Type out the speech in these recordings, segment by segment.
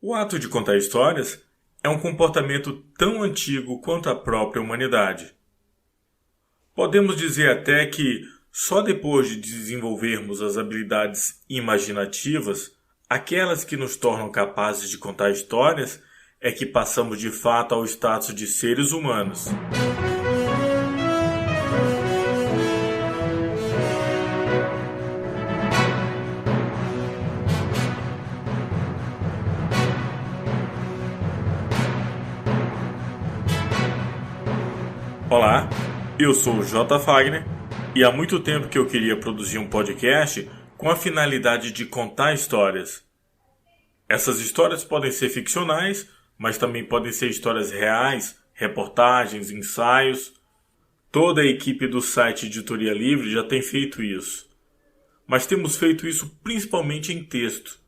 O ato de contar histórias é um comportamento tão antigo quanto a própria humanidade. Podemos dizer até que só depois de desenvolvermos as habilidades imaginativas, aquelas que nos tornam capazes de contar histórias, é que passamos de fato ao status de seres humanos. Olá, eu sou o J. Fagner e há muito tempo que eu queria produzir um podcast com a finalidade de contar histórias. Essas histórias podem ser ficcionais, mas também podem ser histórias reais, reportagens, ensaios. Toda a equipe do site Editoria Livre já tem feito isso. Mas temos feito isso principalmente em texto.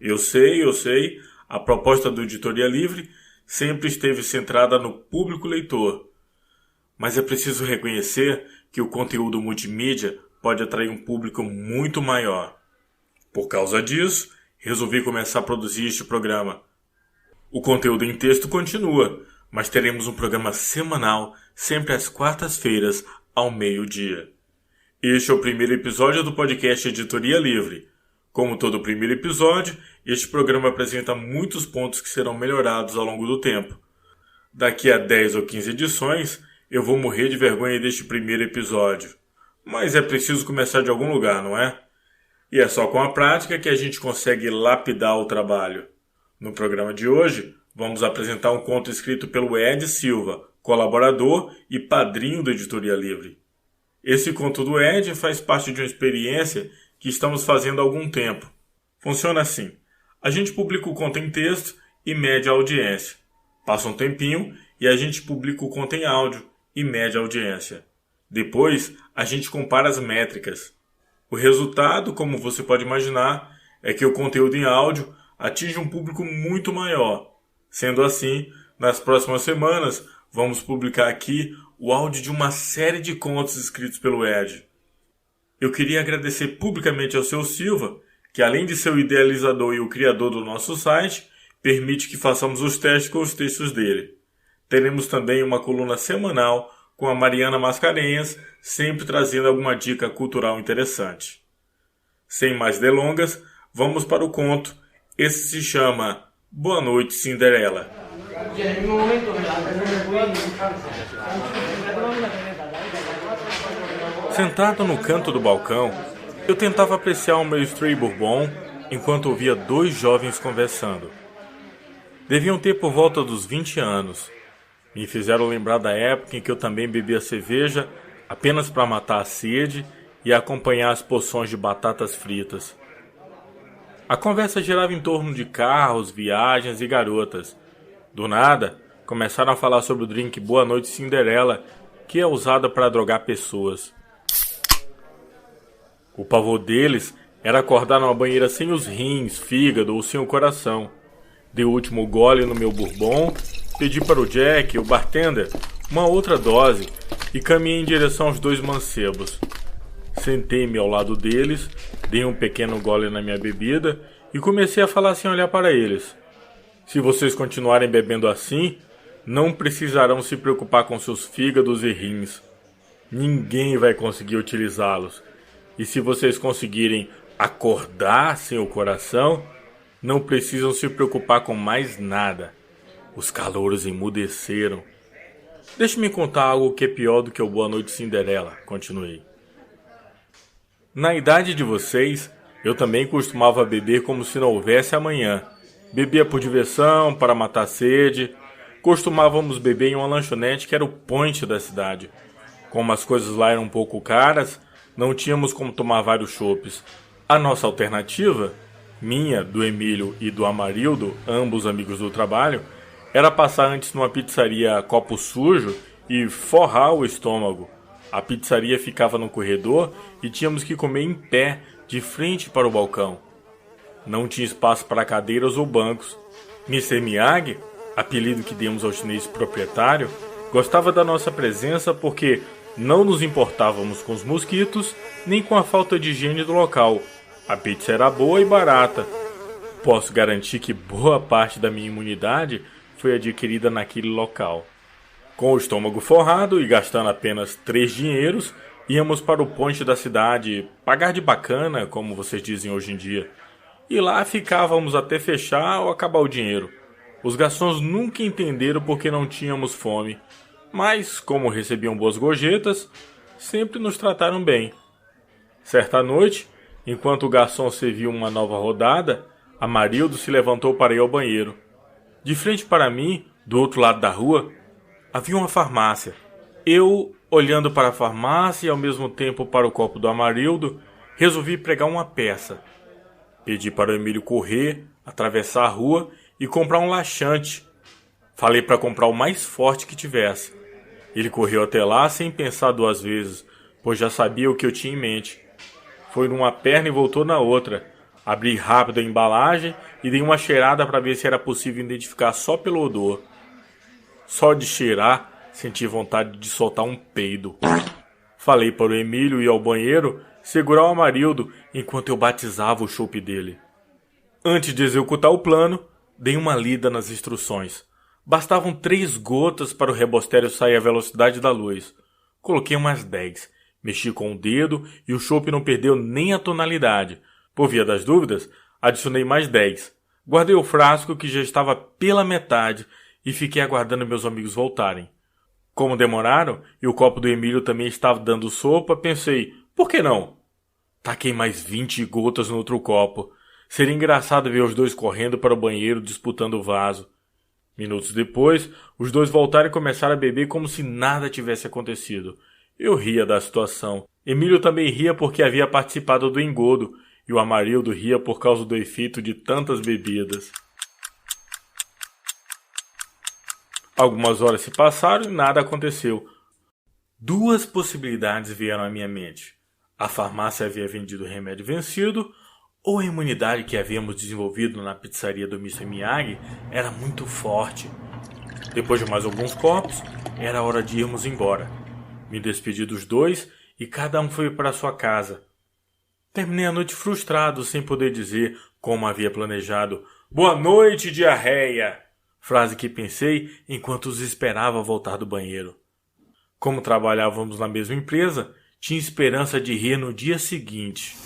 Eu sei, a proposta do Editoria Livre sempre esteve centrada no público leitor. Mas é preciso reconhecer que o conteúdo multimídia pode atrair um público muito maior. Por causa disso, resolvi começar a produzir este programa. O conteúdo em texto continua, mas teremos um programa semanal, sempre às quartas-feiras, ao meio-dia. Este é o primeiro episódio do podcast Editoria Livre. Como todo primeiro episódio, este programa apresenta muitos pontos que serão melhorados ao longo do tempo. Daqui a 10 ou 15 edições, eu vou morrer de vergonha deste primeiro episódio. Mas é preciso começar de algum lugar, não é? E é só com a prática que a gente consegue lapidar o trabalho. No programa de hoje, vamos apresentar um conto escrito pelo Ed Silva, colaborador e padrinho do Editoria Livre. Esse conto do Ed faz parte de uma experiência que estamos fazendo há algum tempo. Funciona assim: a gente publica o conto em texto e mede a audiência. Passa um tempinho e a gente publica o conto em áudio e mede a audiência. Depois, a gente compara as métricas. O resultado, como você pode imaginar, é que o conteúdo em áudio atinge um público muito maior. Sendo assim, nas próximas semanas, vamos publicar aqui o áudio de uma série de contos escritos pelo Ed. Eu queria agradecer publicamente ao seu Silva, que além de ser o idealizador e o criador do nosso site, permite que façamos os testes com os textos dele. Teremos também uma coluna semanal com a Mariana Mascarenhas, sempre trazendo alguma dica cultural interessante. Sem mais delongas, vamos para o conto. Esse se chama Boa Noite, Cinderela. Sentado no canto do balcão, eu tentava apreciar o meu Stray Bourbon enquanto ouvia dois jovens conversando. Deviam ter por volta dos 20 anos. Me fizeram lembrar da época em que eu também bebia cerveja apenas para matar a sede e acompanhar as porções de batatas fritas. A conversa girava em torno de carros, viagens e garotas. Do nada, começaram a falar sobre o drink Boa Noite Cinderela, que é usado para drogar pessoas. O pavor deles era acordar numa banheira sem os rins, fígado ou sem o coração. Dei o último gole no meu bourbon, pedi para o Jack, o bartender, uma outra dose e caminhei em direção aos dois mancebos. Sentei-me ao lado deles, dei um pequeno gole na minha bebida e comecei a falar sem olhar para eles. Se vocês continuarem bebendo assim, não precisarão se preocupar com seus fígados e rins. Ninguém vai conseguir utilizá-los. E se vocês conseguirem acordar sem o coração, não precisam se preocupar com mais nada. Os calouros emudeceram. Deixe-me contar algo que é pior do que o Boa Noite Cinderela, continuei. Na idade de vocês, eu também costumava beber como se não houvesse amanhã. Bebia por diversão, para matar a sede. Costumávamos beber em uma lanchonete que era o point da cidade. Como as coisas lá eram um pouco caras, não tínhamos como tomar vários chopes. A nossa alternativa, minha, do Emílio e do Amarildo, ambos amigos do trabalho, era passar antes numa pizzaria Copo Sujo e forrar o estômago. A pizzaria ficava no corredor e tínhamos que comer em pé, de frente para o balcão. Não tinha espaço para cadeiras ou bancos. Mr. Miyagi, apelido que demos ao chinês proprietário, gostava da nossa presença porque não nos importávamos com os mosquitos nem com a falta de higiene do local. A pizza era boa e barata. Posso garantir que boa parte da minha imunidade foi adquirida naquele local. Com o estômago forrado e gastando apenas 3 dinheiros, íamos para o ponte da cidade, pagar de bacana, como vocês dizem hoje em dia. E lá ficávamos até fechar ou acabar o dinheiro. Os garçons nunca entenderam porque não tínhamos fome, mas, como recebiam boas gorjetas, sempre nos trataram bem. Certa noite, enquanto o garçom servia uma nova rodada, Amarildo se levantou para ir ao banheiro. De frente para mim, do outro lado da rua, havia uma farmácia. Eu, olhando para a farmácia e ao mesmo tempo para o copo do Amarildo, resolvi pregar uma peça. Pedi para o Emílio correr, atravessar a rua e comprar um laxante. Falei para comprar o mais forte que tivesse. Ele correu até lá sem pensar 2 vezes, pois já sabia o que eu tinha em mente. Foi numa perna e voltou na outra. Abri rápido a embalagem e dei uma cheirada para ver se era possível identificar só pelo odor. Só de cheirar, senti vontade de soltar um peido. Falei para o Emílio ir ao banheiro, segurar o Amarildo enquanto eu batizava o chope dele. Antes de executar o plano, dei uma lida nas instruções. Bastavam 3 gotas para o rebostério sair à velocidade da luz. Coloquei umas 10, mexi com o dedo e o chope não perdeu nem a tonalidade. Por via das dúvidas, adicionei mais 10. Guardei o frasco que já estava pela metade e fiquei aguardando meus amigos voltarem. Como demoraram e o copo do Emílio também estava dando sopa, pensei, por que não? Taquei mais 20 gotas no outro copo. Seria engraçado ver os dois correndo para o banheiro disputando o vaso. Minutos depois, os dois voltaram e começaram a beber como se nada tivesse acontecido. Eu ria da situação. Emílio também ria porque havia participado do engodo, e o Amarildo ria por causa do efeito de tantas bebidas. Algumas horas se passaram e nada aconteceu. 2 possibilidades vieram à minha mente. A farmácia havia vendido remédio vencido, ou a imunidade que havíamos desenvolvido na pizzaria do Mr. Miyagi era muito forte. Depois de mais alguns copos, era hora de irmos embora. Me despedi dos dois e cada um foi para sua casa. Terminei a noite frustrado, sem poder dizer, como havia planejado, "Boa noite, diarreia!", frase que pensei enquanto os esperava voltar do banheiro. Como trabalhávamos na mesma empresa, tinha esperança de rir no dia seguinte.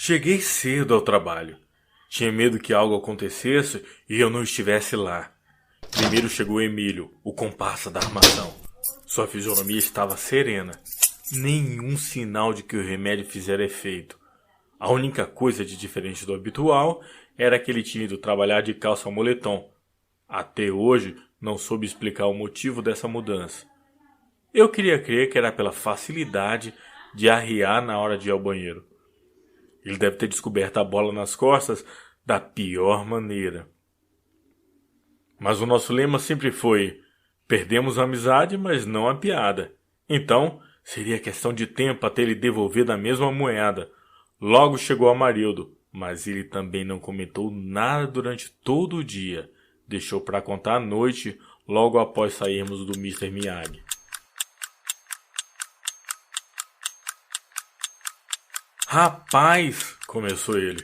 Cheguei cedo ao trabalho. Tinha medo que algo acontecesse e eu não estivesse lá. Primeiro chegou Emílio, o comparsa da armação. Sua fisionomia estava serena. Nenhum sinal de que o remédio fizera efeito. A única coisa de diferente do habitual era que ele tinha ido trabalhar de calça moletom. Até hoje não soube explicar o motivo dessa mudança. Eu queria crer que era pela facilidade de arriar na hora de ir ao banheiro. Ele deve ter descoberto a bola nas costas da pior maneira. Mas o nosso lema sempre foi: perdemos a amizade, mas não a piada. Então, seria questão de tempo até ele devolver da mesma moeda. Logo chegou Amarildo, mas ele também não comentou nada durante todo o dia. Deixou para contar à noite, logo após sairmos do Mr. Miyagi. "Rapaz", começou ele.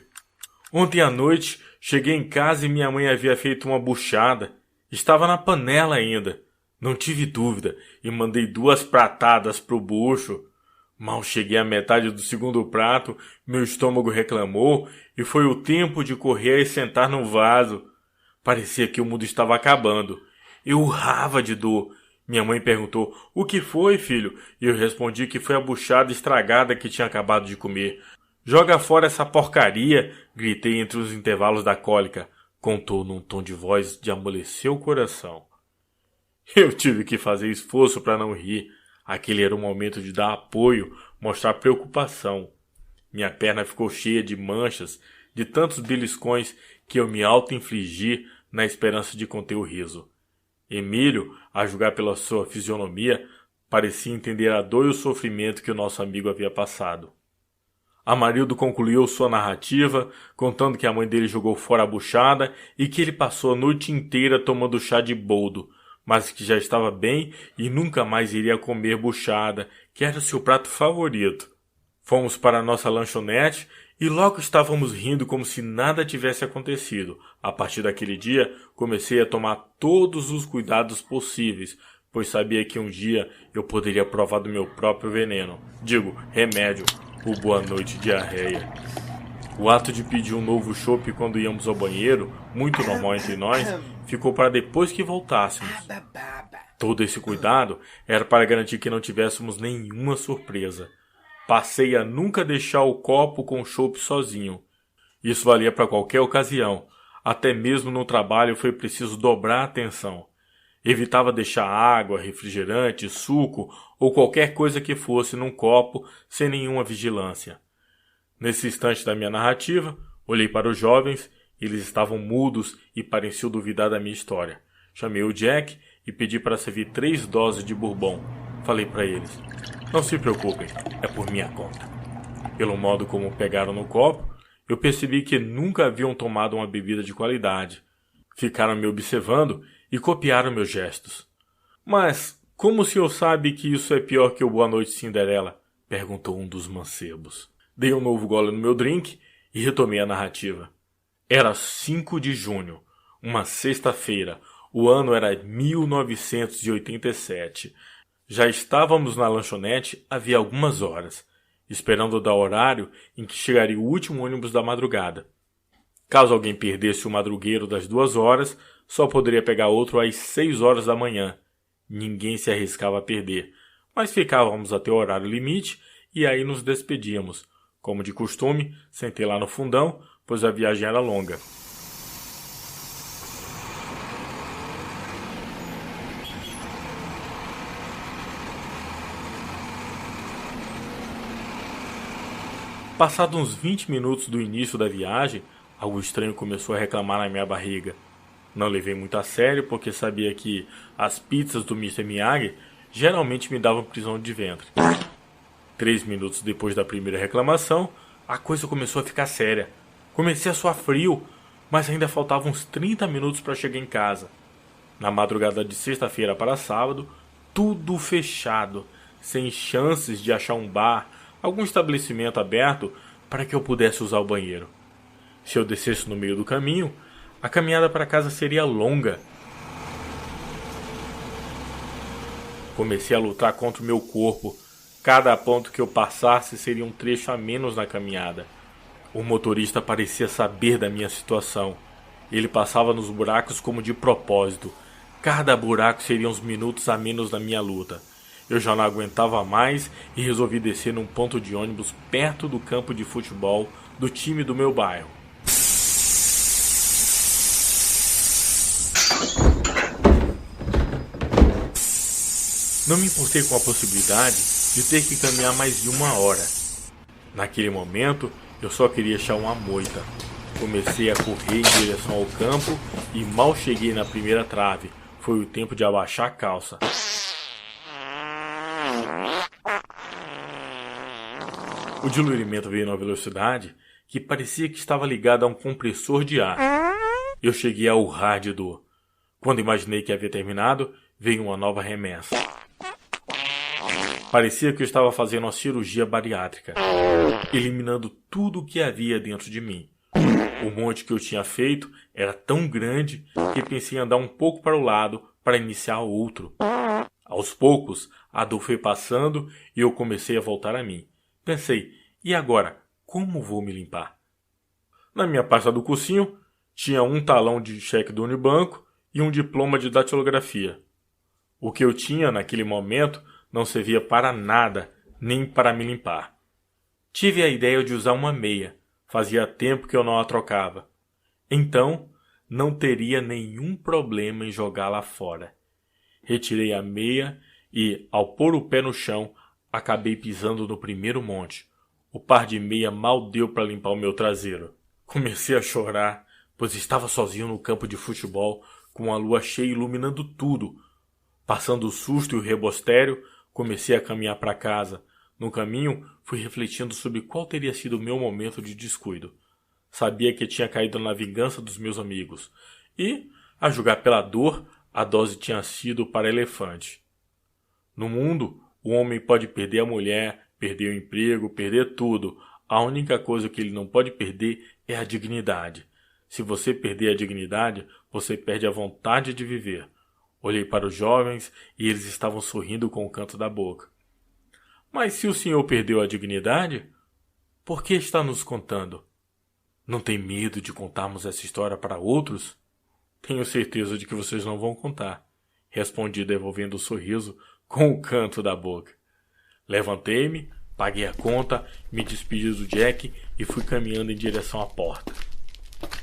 "Ontem à noite cheguei em casa e minha mãe havia feito uma buchada. Estava na panela ainda. Não tive dúvida e mandei 2 pratadas pro bucho. Mal cheguei à metade do segundo prato, meu estômago reclamou e foi o tempo de correr e sentar no vaso. Parecia que o mundo estava acabando. Eu urrava de dor. Minha mãe perguntou, "O que foi, filho?" E eu respondi que foi a buchada estragada que tinha acabado de comer. "Joga fora essa porcaria", gritei entre os intervalos da cólica. Contou num tom de voz de amolecer o coração. Eu tive que fazer esforço para não rir. Aquele era o momento de dar apoio, mostrar preocupação. Minha perna ficou cheia de manchas, de tantos beliscões que eu me auto-infligi na esperança de conter o riso. Emílio, a julgar pela sua fisionomia, Parecia entender a dor e o sofrimento que o nosso amigo havia passado. Amarildo concluiu sua narrativa, contando que a mãe dele jogou fora a buchada e que ele passou a noite inteira tomando chá de boldo, mas que já estava bem e nunca mais iria comer buchada, que era seu prato favorito. Fomos para a nossa lanchonete e logo estávamos rindo como se nada tivesse acontecido. A partir daquele dia, comecei a tomar todos os cuidados possíveis, pois sabia que um dia eu poderia provar do meu próprio veneno. Digo, remédio, o boa noite diarreia. O ato de pedir um novo chopp quando íamos ao banheiro, muito normal entre nós, ficou para depois que voltássemos. Todo esse cuidado era para garantir que não tivéssemos nenhuma surpresa. Passei a nunca deixar o copo com chopp sozinho. Isso valia para qualquer ocasião. Até mesmo no trabalho foi preciso dobrar a atenção. Evitava deixar água, refrigerante, suco ou qualquer coisa que fosse num copo sem nenhuma vigilância. Nesse instante da minha narrativa, olhei para os jovens. Eles estavam mudos e pareciam duvidar da minha história. Chamei o Jack e pedi para servir 3 doses de bourbon. Falei para eles: não se preocupem, é por minha conta. Pelo modo como pegaram no copo, eu percebi que nunca haviam tomado uma bebida de qualidade. Ficaram me observando e copiaram meus gestos. Mas como o senhor sabe que isso é pior que o Boa Noite Cinderela? Perguntou um dos mancebos. Dei um novo gole no meu drink e retomei a narrativa. Era 5 de junho, uma sexta-feira. O ano era 1987. Já estávamos na lanchonete havia algumas horas, esperando dar o horário em que chegaria o último ônibus da madrugada. Caso alguém perdesse o madrugueiro das 2 horas, só poderia pegar outro às 6 horas da manhã. Ninguém se arriscava a perder, mas ficávamos até o horário limite e aí nos despedíamos. Como de costume, sentei lá no fundão, pois a viagem era longa. Passados uns 20 minutos do início da viagem, algo estranho começou a reclamar na minha barriga. Não levei muito a sério porque sabia que as pizzas do Mr. Miyagi geralmente me davam prisão de ventre. 3 minutos depois da primeira reclamação, a coisa começou a ficar séria. Comecei a suar frio, mas ainda faltavam uns 30 minutos para chegar em casa. Na madrugada de sexta-feira para sábado, tudo fechado, sem chances de achar um bar, algum estabelecimento aberto para que eu pudesse usar o banheiro. Se eu descesse no meio do caminho, a caminhada para casa seria longa. Comecei a lutar contra o meu corpo. Cada ponto que eu passasse seria um trecho a menos na caminhada. O motorista parecia saber da minha situação. Ele passava nos buracos como de propósito. Cada buraco seria uns minutos a menos na minha luta. Eu já não aguentava mais e resolvi descer num ponto de ônibus perto do campo de futebol do time do meu bairro. Não me importei com a possibilidade de ter que caminhar mais de 1 hora. Naquele momento, eu só queria achar uma moita. Comecei a correr em direção ao campo e mal cheguei na primeira trave. Foi o tempo de abaixar a calça. O diluirimento veio numa velocidade que parecia que estava ligado a um compressor de ar. Eu cheguei a urrar de dor. Quando imaginei que havia terminado, veio uma nova remessa. Parecia que eu estava fazendo uma cirurgia bariátrica, eliminando tudo o que havia dentro de mim. O monte que eu tinha feito era tão grande que pensei em andar um pouco para o lado para iniciar outro. Aos poucos, a dor foi passando e eu comecei a voltar a mim. Pensei, e agora, como vou me limpar? Na minha pasta do cursinho, tinha um talão de cheque do Unibanco e um diploma de datilografia. O que eu tinha naquele momento não servia para nada, nem para me limpar. Tive a ideia de usar uma meia. Fazia tempo que eu não a trocava. Então, não teria nenhum problema em jogá-la fora. Retirei a meia e, ao pôr o pé no chão, acabei pisando no primeiro monte. O par de meia mal deu para limpar o meu traseiro. Comecei a chorar, pois estava sozinho no campo de futebol, com a lua cheia iluminando tudo. Passando o susto e o rebostério, Comecei a caminhar para casa. No caminho, fui refletindo sobre qual teria sido o meu momento de descuido. Sabia que tinha caído na vingança dos meus amigos. E, a julgar pela dor, a dose tinha sido para elefante. No mundo, o homem pode perder a mulher, perder o emprego, perder tudo. A única coisa que ele não pode perder é a dignidade. Se você perder a dignidade, você perde a vontade de viver. Olhei para os jovens e eles estavam sorrindo com o canto da boca. Mas se o senhor perdeu a dignidade, por que está nos contando? Não tem medo de contarmos essa história para outros? Tenho certeza de que vocês não vão contar, respondi devolvendo o sorriso com o canto da boca. Levantei-me, paguei a conta, me despedi do Jack e fui caminhando em direção à porta.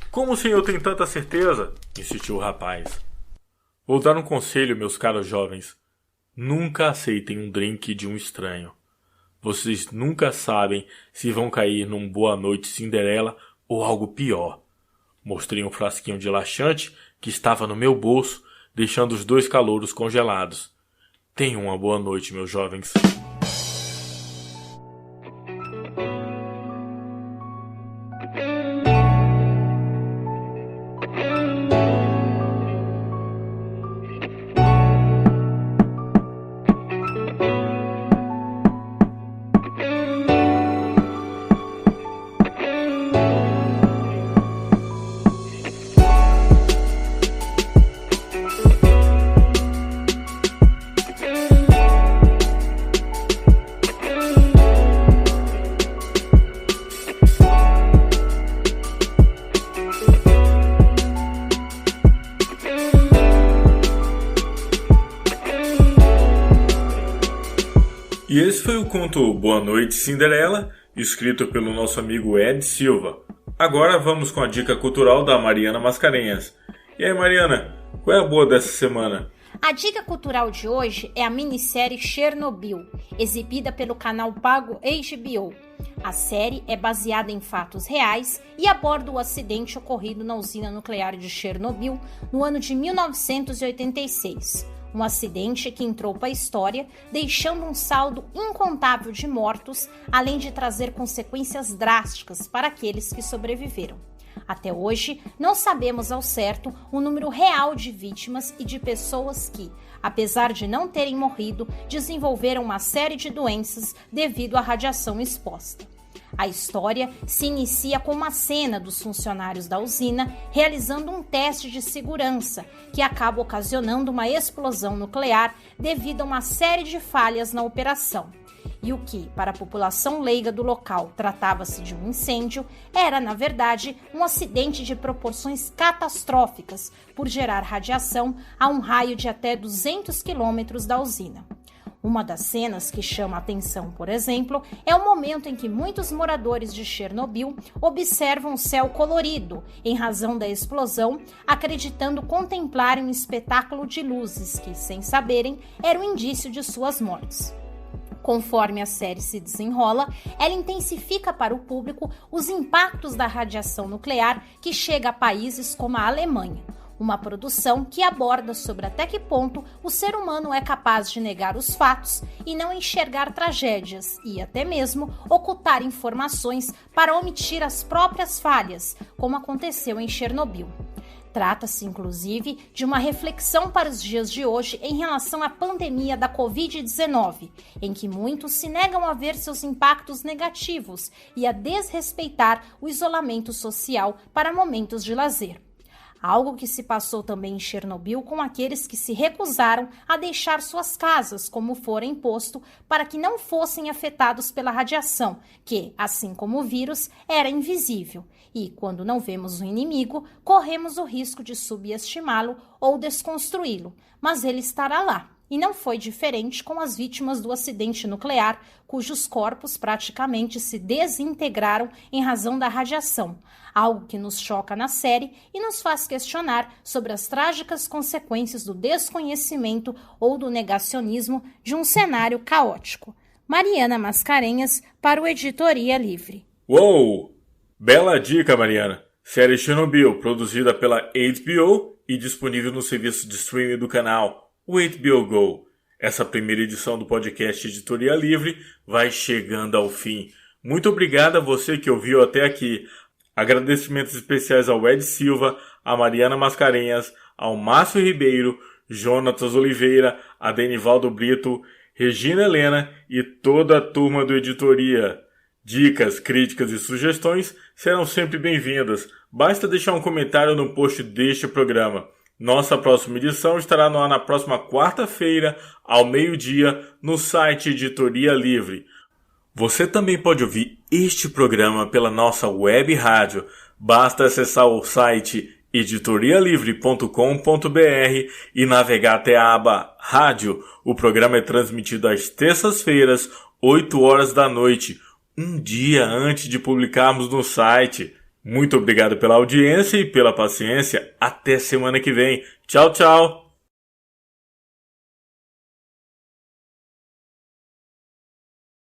Como o senhor tem tanta certeza? Insistiu o rapaz. Vou dar um conselho, meus caros jovens. Nunca aceitem um drink de um estranho. Vocês nunca sabem se vão cair num Boa Noite Cinderela ou algo pior. Mostrei um frasquinho de laxante que estava no meu bolso, deixando os 2 calouros congelados. Tenham uma boa noite, meus jovens. E esse foi o conto Boa Noite Cinderela, escrito pelo nosso amigo Ed Silva. Agora vamos com a dica cultural da Mariana Mascarenhas. E aí, Mariana, qual é a boa dessa semana? A dica cultural de hoje é a minissérie Chernobyl, exibida pelo canal pago HBO. A série é baseada em fatos reais e aborda o acidente ocorrido na usina nuclear de Chernobyl no ano de 1986. Um acidente que entrou para a história, deixando um saldo incontável de mortos, além de trazer consequências drásticas para aqueles que sobreviveram. Até hoje, não sabemos ao certo o número real de vítimas e de pessoas que, apesar de não terem morrido, desenvolveram uma série de doenças devido à radiação exposta. A história se inicia com uma cena dos funcionários da usina realizando um teste de segurança que acaba ocasionando uma explosão nuclear devido a uma série de falhas na operação. E o que, para a população leiga do local, tratava-se de um incêndio, era, na verdade, um acidente de proporções catastróficas por gerar radiação a um raio de até 200 quilômetros da usina. Uma das cenas que chama a atenção, por exemplo, é o momento em que muitos moradores de Chernobyl observam o céu colorido em razão da explosão, acreditando contemplarem um espetáculo de luzes que, sem saberem, era um indício de suas mortes. Conforme a série se desenrola, ela intensifica para o público os impactos da radiação nuclear que chega a países como a Alemanha. Uma produção que aborda sobre até que ponto o ser humano é capaz de negar os fatos e não enxergar tragédias e até mesmo ocultar informações para omitir as próprias falhas, como aconteceu em Chernobyl. Trata-se, inclusive, de uma reflexão para os dias de hoje em relação à pandemia da Covid-19, em que muitos se negam a ver seus impactos negativos e a desrespeitar o isolamento social para momentos de lazer. Algo que se passou também em Chernobyl com aqueles que se recusaram a deixar suas casas, como fora imposto, para que não fossem afetados pela radiação, que, assim como o vírus, era invisível. E, quando não vemos o inimigo, corremos o risco de subestimá-lo ou desconstruí-lo, mas ele estará lá. E não foi diferente com as vítimas do acidente nuclear, cujos corpos praticamente se desintegraram em razão da radiação, algo que nos choca na série e nos faz questionar sobre as trágicas consequências do desconhecimento ou do negacionismo de um cenário caótico. Mariana Mascarenhas, para o Editoria Livre. Uou! Bela dica, Mariana! Série Chernobyl, produzida pela HBO e disponível no serviço de streaming do canal, o HBO Go. Essa primeira edição do podcast Editoria Livre vai chegando ao fim. Muito obrigado a você que ouviu até aqui. Agradecimentos especiais ao Ed Silva, a Mariana Mascarenhas, ao Márcio Ribeiro, Jonatas Oliveira, a Denivaldo Brito, Regina Helena e toda a turma do Editoria. Dicas, críticas e sugestões serão sempre bem-vindas. Basta deixar um comentário no post deste programa. Nossa próxima edição estará no ar na próxima quarta-feira, ao meio-dia, no site Editoria Livre. Você também pode ouvir este programa pela nossa web rádio. Basta acessar o site editorialivre.com.br e navegar até a aba Rádio. O programa é transmitido às terças-feiras, 8 horas da noite, um dia antes de publicarmos no site. Muito obrigado pela audiência e pela paciência. Até semana que vem. Tchau, tchau!